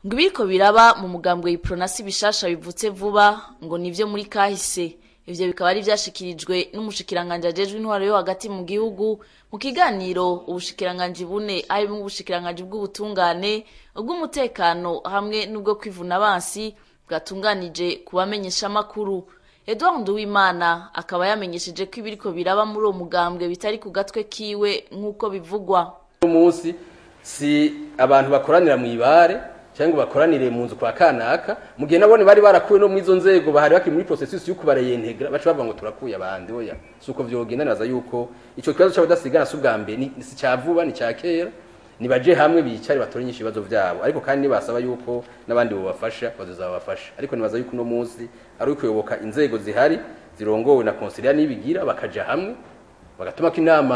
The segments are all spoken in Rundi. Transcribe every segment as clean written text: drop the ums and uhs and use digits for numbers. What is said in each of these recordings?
ngo ibiriko biraba mu mugambwe Ipronasi bishasha bivutse vuba ngo nivyo muri kahise. Ivyo bikaba ari vyashikirijwe n'umushikiranganje ajejwe intwaro yo hagati mu gihugu mu kiganiro ubushikiranganje bune ari mu bushikiranganje bw'ubutungane ubw'umutekano hamwe n'ubwo kwivuna abansi bwatunganije kubamenyesha makuru. Edouard Nduwimana akaba yamenyesheje ko ibiriko biraba muri uwo mugambwe bitari ku gatwe kiwe nk'uko bivugwa. Umunsi si abantu bakoranira mu ibare cyangwa bakoranire mu nzu kwa kanaka mu gihe nabone bari barakuwe no mu izo nzego bahari bakiri muri processus yo kubareyintegra baca bavuga ngo turakuye abandi oya suko vyogenda naza yuko ico kibazo cy'abadasigana subwambe ni si cyavuba ni cyakera nibaje hamwe bicare batorenyisha ibibazo vyabo ariko kandi nibasaba yuko nabandi bo bafasha bazozabafasha ariko nibaza yuko no munsi ari ukuyoboka inzego zihari zirongowe na conseiller nibigira bakaja hamwe bagatuma ko inama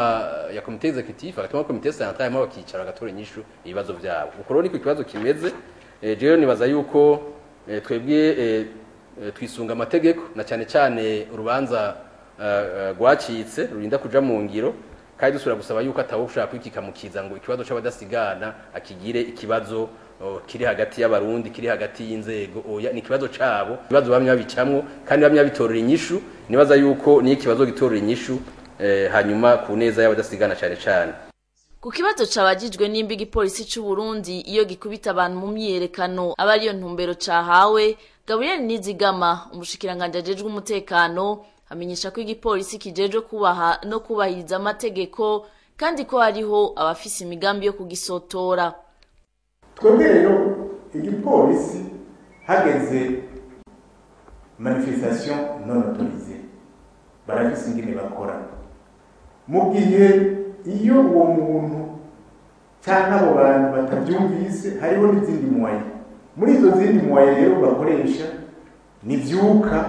ya komite executive bagatuma komite centrale mo bakicara bagatoranyisha ibibazo vyabo uko rero niko ikibazo kimeze jewe nibaza yuko twebwe twisunga amategeko na cyane cyane urubanza rwacitse rurinda kuja mu ngiro kandi dusura gusaba yuko atawo ushaka kwikikamukiza ngo ikibazo c'abadasigana akigire ikibazo kiri hagati y'abarundi kiri hagati y'inzego oya ni ikibazo cabo ibibazo bamwe babicamwo kandi bamwe babitorera inyishu nibaza yuko ni ikibazo gitorera inyishu hanyuma ku neza y'abadasigana cyane cyane. Ku kibazo cabajijwe n'imbiga ipolisi c'u Burundi iyo gikubita abantu mu myiyerekano aba ariyo ntumbero cahawe, Gabriel Nizigama umushikiranganje ajejwe umutekano amenyesha ko igipolisi kijejwe kubaha no kubahiriza amategeko kandi ko hariho abafise imigambi yo kugisotora. Twebwe rero igipolisi hageze manifestation non autorisée barafise ingene bakora mu gihe iyo uwo muntu cyangwa abo bantu batabyumvise hariho n'izindi mwaye muri izo zindi mwaye rero bakoresha nivyuka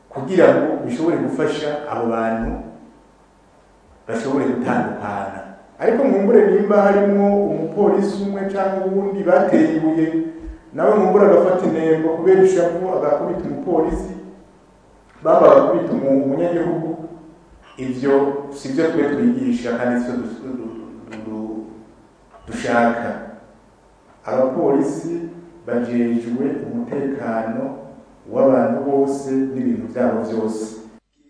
kugira ngo bishobore gufasha abo bantu bashobore gutandukana ariko nkumbure nimba harimo umupolisi umwe cyangwa uwundi bateye ibuye nawe nkumbure agafata intego kubera ishavu agakubita umupolisi baba bakubita umunyagihugu ivyo sivyo twe twigisha kandi sivyo dushaka. Abapolisi bajejwe umutekano w'abantu bose n'ibintu byabo byose.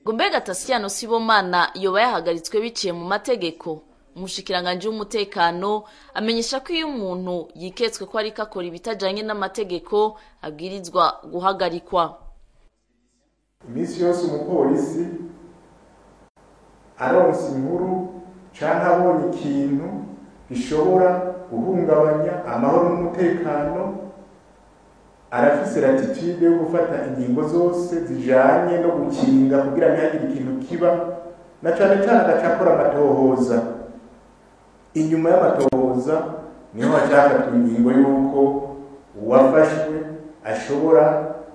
Gumbega Tasiano Sibomana yoba yahagaritswe biciye mu mategeko. Umushikiranganje w'umutekano amenyesha ko iyo umuntu yiketswe ko ari kakora ibitajanye n'amategeko abwirizwa guhagarikwa. Imisi yose umupolisi aronse inkuru canke abonye ikintu gishobora guhungabanya amahoro n'umutekano arafise latitude yo gufata ingingo zose zijanye no gukinga kugira ntihagire ikintu kiba na cane cane agacakora amatohoza. Inyuma y'amatohoza niho hashaka ingingo y'uko uwafashwe ashobora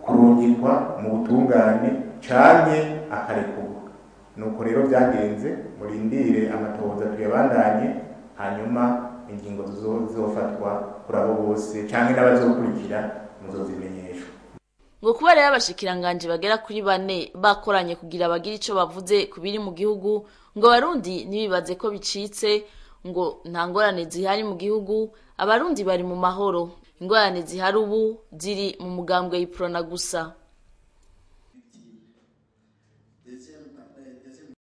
kurungikwa mu butungane canke akarekurwa. Nuko rero byagenze murindire amatohoza tuyabandanye hanyuma ingingo zizofatwa kuri abo bose canke n'abazokurikira muzozimenyeshwa. Ngo kuba rero abashikiranganje bagera kuri 4 bakoranye kugira bagira ico bavuze kubiri mu gihugu ngo Barundi nibibaze ko bicitse ngo nta ngorane zihari mu gihugu abarundi bari mu mahoro ingorane zihari ubu ziri mu mugambwe Iprona gusa.